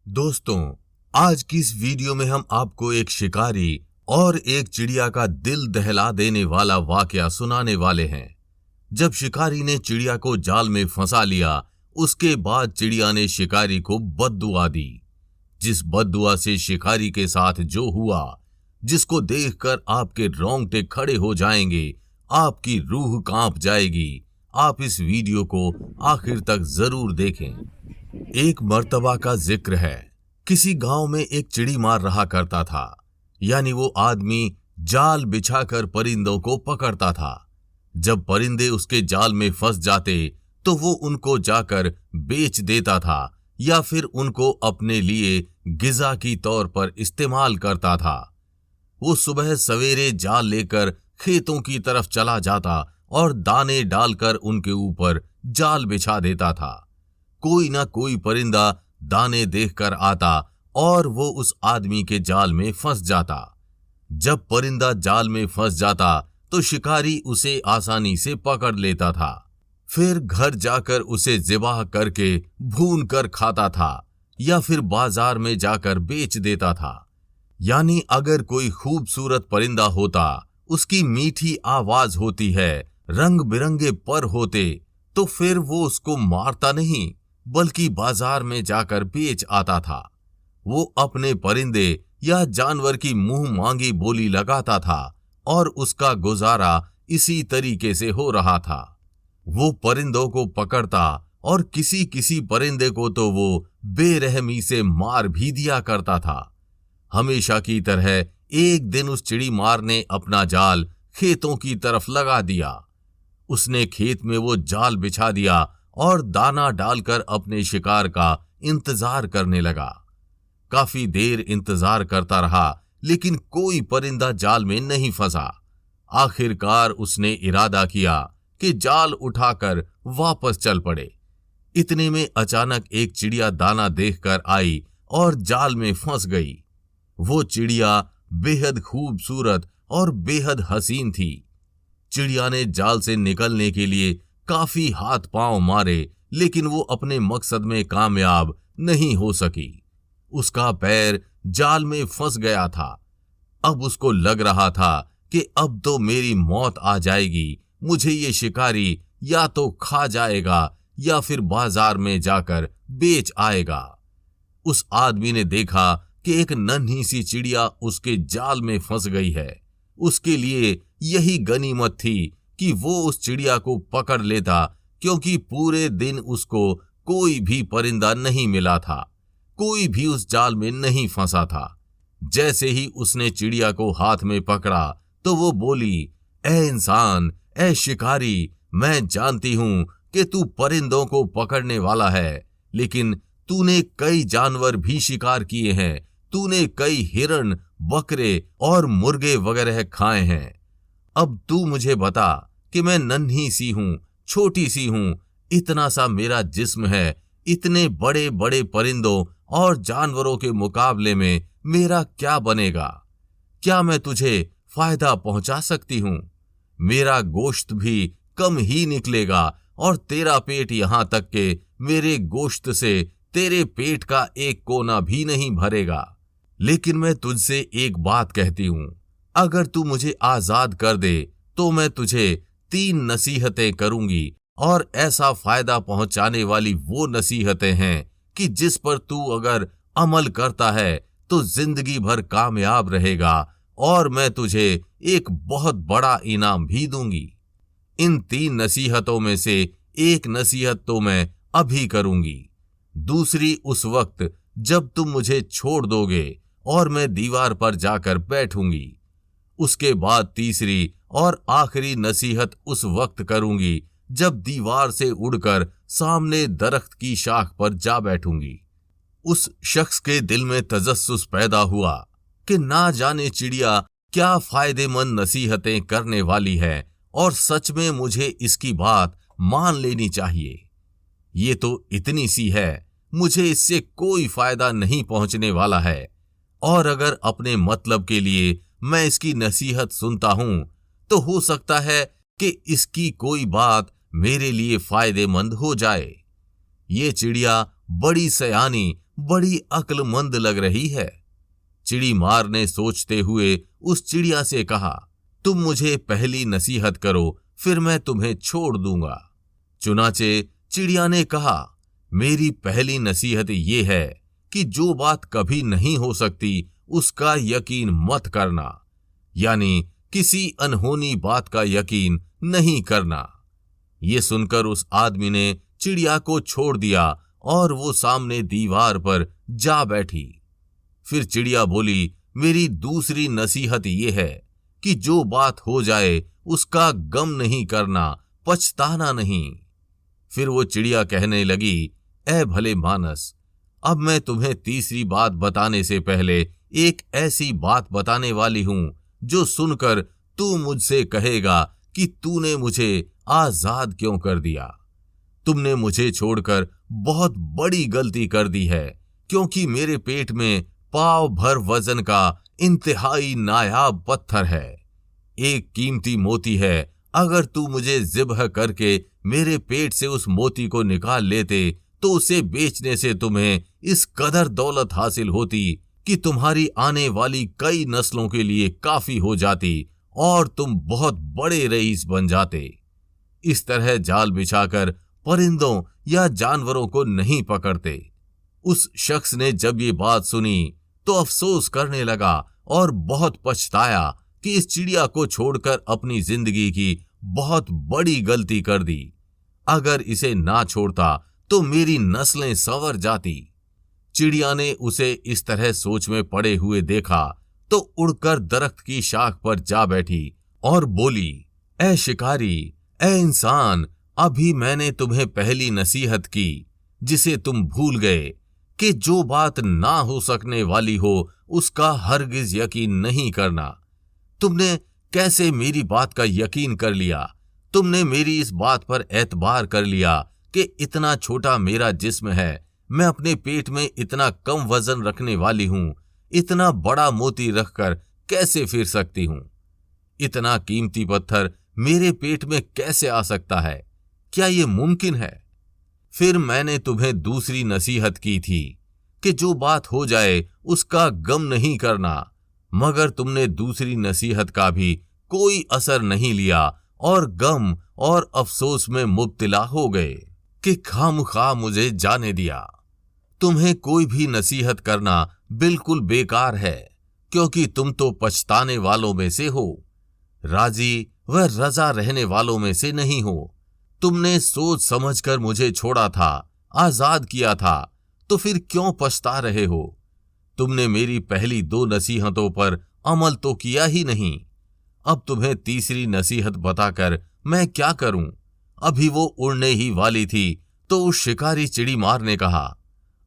दोस्तों, आज की इस वीडियो में हम आपको एक शिकारी और एक चिड़िया का दिल दहला देने वाला वाकया सुनाने वाले हैं। जब शिकारी ने चिड़िया को जाल में फंसा लिया, उसके बाद चिड़िया ने शिकारी को बद्दुआ दी। जिस बद्दुआ से शिकारी के साथ जो हुआ, जिसको देखकर आपके रोंगटे खड़े हो जाएंगे, आपकी रूह कांप जाएगी। आप इस वीडियो को आखिर तक जरूर देखें। एक मर्तबा का जिक्र है। किसी गांव में एक चिड़ी मार रहा करता था, यानी वो आदमी जाल बिछाकर परिंदों को पकड़ता था। जब परिंदे उसके जाल में फंस जाते तो वो उनको जाकर बेच देता था या फिर उनको अपने लिए गिजा की तौर पर इस्तेमाल करता था। वो सुबह सवेरे जाल लेकर खेतों की तरफ चला जाता और दाने डालकर उनके ऊपर जाल बिछा देता था। कोई ना कोई परिंदा दाने देखकर आता और वो उस आदमी के जाल में फंस जाता। जब परिंदा जाल में फंस जाता तो शिकारी उसे आसानी से पकड़ लेता था। फिर घर जाकर उसे ज़िबाह करके भून कर खाता था या फिर बाजार में जाकर बेच देता था। यानी अगर कोई खूबसूरत परिंदा होता, उसकी मीठी आवाज होती है, रंग बिरंगे पर होते, तो फिर वो उसको मारता नहीं बल्कि बाजार में जाकर बेच आता था। वो अपने परिंदे या जानवर की मुंह मांगी बोली लगाता था और उसका गुजारा इसी तरीके से हो रहा था। वो परिंदों को पकड़ता और किसी किसी परिंदे को तो वो बेरहमी से मार भी दिया करता था। हमेशा की तरह एक दिन उस चिड़ी मार ने अपना जाल खेतों की तरफ लगा दिया। उसने खेत में वो जाल बिछा दिया और दाना डालकर अपने शिकार का इंतजार करने लगा। काफी देर इंतजार करता रहा, लेकिन कोई परिंदा जाल में नहीं फंसा। आखिरकार उसने इरादा किया कि जाल उठाकर वापस चल पड़े। इतने में अचानक एक चिड़िया दाना देखकर आई और जाल में फंस गई। वो चिड़िया बेहद खूबसूरत और बेहद हसीन थी। चिड़िया ने जाल से निकलने के लिए काफी हाथ पांव मारे, लेकिन वो अपने मकसद में कामयाब नहीं हो सकी। उसका पैर जाल में फंस गया था। अब उसको लग रहा था कि अब तो मेरी मौत आ जाएगी। मुझे ये शिकारी या तो खा जाएगा या फिर बाजार में जाकर बेच आएगा। उस आदमी ने देखा कि एक नन्ही सी चिड़िया उसके जाल में फंस गई है। उसके लिए यही गनीमत थी कि वो उस चिड़िया को पकड़ लेता, क्योंकि पूरे दिन उसको कोई भी परिंदा नहीं मिला था, कोई भी उस जाल में नहीं फंसा था। जैसे ही उसने चिड़िया को हाथ में पकड़ा तो वो बोली, ऐ इंसान, ऐ शिकारी, मैं जानती हूं कि तू परिंदों को पकड़ने वाला है, लेकिन तूने कई जानवर भी शिकार किए हैं। तूने कई हिरण, बकरे और मुर्गे वगैरह खाए हैं। अब तू मुझे बता कि मैं नन्ही सी हूं, छोटी सी हूं, इतना सा मेरा जिस्म है, इतने बड़े बड़े परिंदों और जानवरों के मुकाबले में मेरा क्या बनेगा? क्या मैं तुझे फायदा पहुंचा सकती हूं? मेरा गोश्त भी कम ही निकलेगा और तेरा पेट यहां तक के मेरे गोश्त से तेरे पेट का एक कोना भी नहीं भरेगा। लेकिन मैं तुझसे एक बात कहती हूं, अगर तू मुझे आजाद कर दे तो मैं तुझे 3 नसीहतें करूंगी, और ऐसा फायदा पहुंचाने वाली वो नसीहतें हैं कि जिस पर तू अगर अमल करता है तो जिंदगी भर कामयाब रहेगा, और मैं तुझे एक बहुत बड़ा इनाम भी दूंगी। इन 3 नसीहतों में से एक नसीहत तो मैं अभी करूंगी, दूसरी उस वक्त जब तुम मुझे छोड़ दोगे और मैं दीवार पर जाकर बैठूंगी। उसके बाद तीसरी और आखिरी नसीहत उस वक्त करूंगी जब दीवार से उड़कर सामने दरख्त की शाख पर जा बैठूंगी। उस शख्स के दिल में तजस्सुस पैदा हुआ कि ना जाने चिड़िया क्या फायदेमंद नसीहतें करने वाली है, और सच में मुझे इसकी बात मान लेनी चाहिए। ये तो इतनी सी है, मुझे इससे कोई फायदा नहीं पहुंचने वाला है, और अगर अपने मतलब के लिए मैं इसकी नसीहत सुनता हूं तो हो सकता है कि इसकी कोई बात मेरे लिए फायदेमंद हो जाए। ये चिड़िया बड़ी सयानी, बड़ी अक्लमंद लग रही है। चिड़ी मार ने सोचते हुए उस चिड़िया से कहा, तुम मुझे पहली नसीहत करो, फिर मैं तुम्हें छोड़ दूंगा। चुनाचे चिड़िया ने कहा, मेरी पहली नसीहत ये है कि जो बात कभी नहीं हो सकती उसका यकीन मत करना, यानी किसी अनहोनी बात का यकीन नहीं करना। ये सुनकर उस आदमी ने चिड़िया को छोड़ दिया और वो सामने दीवार पर जा बैठी। फिर चिड़िया बोली, मेरी दूसरी नसीहत ये है कि जो बात हो जाए उसका गम नहीं करना, पछताना नहीं। फिर वो चिड़िया कहने लगी, ऐ भले मानस, अब मैं तुम्हें तीसरी बात बताने से पहले एक ऐसी बात बताने वाली हूं जो सुनकर तू मुझसे कहेगा कि तूने मुझे आजाद क्यों कर दिया। तुमने मुझे छोड़कर बहुत बड़ी गलती कर दी है, क्योंकि मेरे पेट में पाव भर वजन का इंतहाई नायाब पत्थर है। एक कीमती मोती है। अगर तू मुझे ज़िब्ह करके मेरे पेट से उस मोती को निकाल लेते तो उसे बेचने से तुम्हें इस कदर दौलत हासिल होती कि तुम्हारी आने वाली कई नस्लों के लिए काफी हो जाती और तुम बहुत बड़े रईस बन जाते। इस तरह जाल बिछाकर परिंदों या जानवरों को नहीं पकड़ते। उस शख्स ने जब ये बात सुनी तो अफसोस करने लगा और बहुत पछताया कि इस चिड़िया को छोड़कर अपनी जिंदगी की बहुत बड़ी गलती कर दी। अगर इसे ना छोड़ता तो मेरी नस्लें संवर जाती। चिड़िया ने उसे इस तरह सोच में पड़े हुए देखा तो उड़कर दरख्त की शाख पर जा बैठी और बोली, ऐ शिकारी, ऐ इंसान, अभी मैंने तुम्हें पहली नसीहत की जिसे तुम भूल गए कि जो बात ना हो सकने वाली हो उसका हरगिज यकीन नहीं करना। तुमने कैसे मेरी बात का यकीन कर लिया? तुमने मेरी इस बात पर एतबार कर लिया कि इतना छोटा मेरा जिस्म है, मैं अपने पेट में इतना कम वजन रखने वाली हूं, इतना बड़ा मोती रखकर कैसे फिर सकती हूं? इतना कीमती पत्थर मेरे पेट में कैसे आ सकता है? क्या ये मुमकिन है? फिर मैंने तुम्हें दूसरी नसीहत की थी कि जो बात हो जाए उसका गम नहीं करना, मगर तुमने दूसरी नसीहत का भी कोई असर नहीं लिया और गम और अफसोस में मुब्तला हो गए कि खामखा मुझे जाने दिया। तुम्हें कोई भी नसीहत करना बिल्कुल बेकार है, क्योंकि तुम तो पछताने वालों में से हो, राजी व रजा रहने वालों में से नहीं हो। तुमने सोच समझकर मुझे छोड़ा था, आजाद किया था, तो फिर क्यों पछता रहे हो? तुमने मेरी पहली 2 नसीहतों पर अमल तो किया ही नहीं। अब तुम्हें तीसरी नसीहत बताकर मैं क्या करूं? अभी वो उड़ने ही वाली थी तो उस शिकारी चिड़ी मार ने कहा,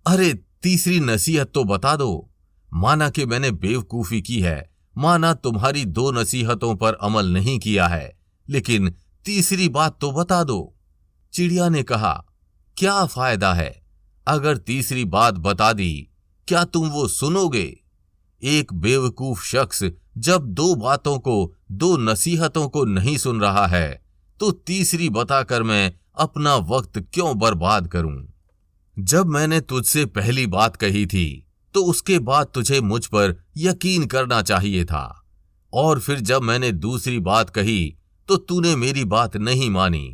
अरे तीसरी नसीहत तो बता दो। माना कि मैंने बेवकूफी की है, माना तुम्हारी 2 नसीहतों पर अमल नहीं किया है, लेकिन तीसरी बात तो बता दो। चिड़िया ने कहा, क्या फायदा है? अगर तीसरी बात बता दी, क्या तुम वो सुनोगे? एक बेवकूफ शख्स जब 2 बातों को, 2 नसीहतों को नहीं सुन रहा है तो तीसरी बताकर मैं अपना वक्त क्यों बर्बाद करूं? जब मैंने तुझसे पहली बात कही थी तो उसके बाद तुझे मुझ पर यकीन करना चाहिए था, और फिर जब मैंने दूसरी बात कही तो तूने मेरी बात नहीं मानी।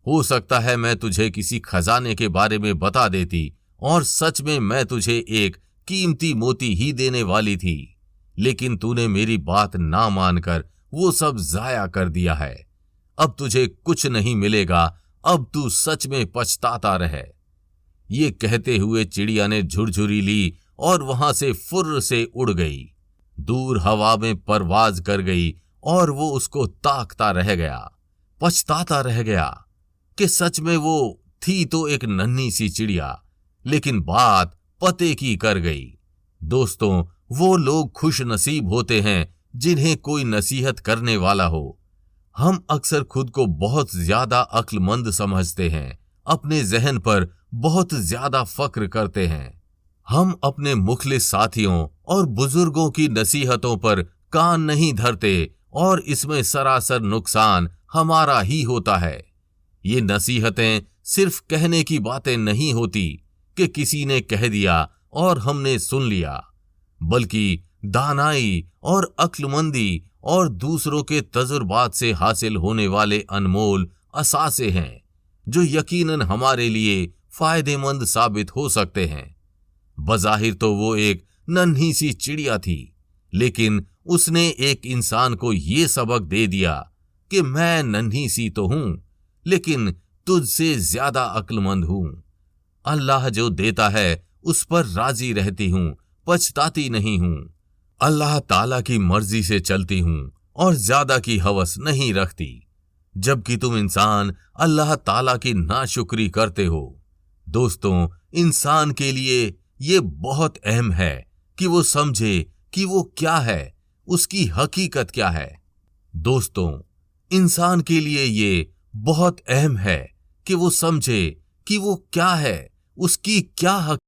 हो सकता है मैं तुझे किसी खजाने के बारे में बता देती और सच में मैं तुझे एक कीमती मोती ही देने वाली थी, लेकिन तूने मेरी बात ना मानकर वो सब जाया कर दिया है। अब तुझे कुछ नहीं मिलेगा, अब तू सच में पछताता रहे। ये कहते हुए चिड़िया ने झुरझुरी ली और वहां से फुर्र से उड़ गई, दूर हवा में परवाज कर गई और वो उसको ताकता रह गया, पछताता रह गया कि सच में वो थी तो एक नन्ही सी चिड़िया, लेकिन बात पते की कर गई। दोस्तों, वो लोग खुश नसीब होते हैं जिन्हें कोई नसीहत करने वाला हो। हम अक्सर खुद को बहुत ज्यादा अक्लमंद समझते हैं, अपने जहन पर बहुत ज्यादा फक्र करते हैं। हम अपने मुखलिस साथियों और बुजुर्गों की नसीहतों पर कान नहीं धरते और इसमें सरासर नुकसान हमारा ही होता है। ये नसीहतें सिर्फ कहने की बातें नहीं होती कि किसी ने कह दिया और हमने सुन लिया, बल्कि दानाई और अक्लमंदी और दूसरों के तजुर्बात से हासिल होने वाले अनमोल असासे हैं जो यकीनन हमारे लिए फायदेमंद साबित हो सकते हैं। बज़ाहिर तो वो एक नन्ही सी चिड़िया थी, लेकिन उसने एक इंसान को ये सबक दे दिया कि मैं नन्ही सी तो हूं, लेकिन तुझसे ज्यादा अक्लमंद हूं। अल्लाह जो देता है उस पर राजी रहती हूं, पछताती नहीं हूं। अल्लाह ताला की मर्जी से चलती हूं और ज्यादा की हवस नहीं रखती, जबकि तुम इंसान अल्लाह ताला की नाशुक्री करते हो। दोस्तों, इंसान के लिए ये बहुत अहम है कि वो समझे कि वो क्या है, उसकी हकीकत क्या है। दोस्तों, इंसान के लिए ये बहुत अहम है कि वो समझे कि वो क्या है, उसकी क्या हकीकत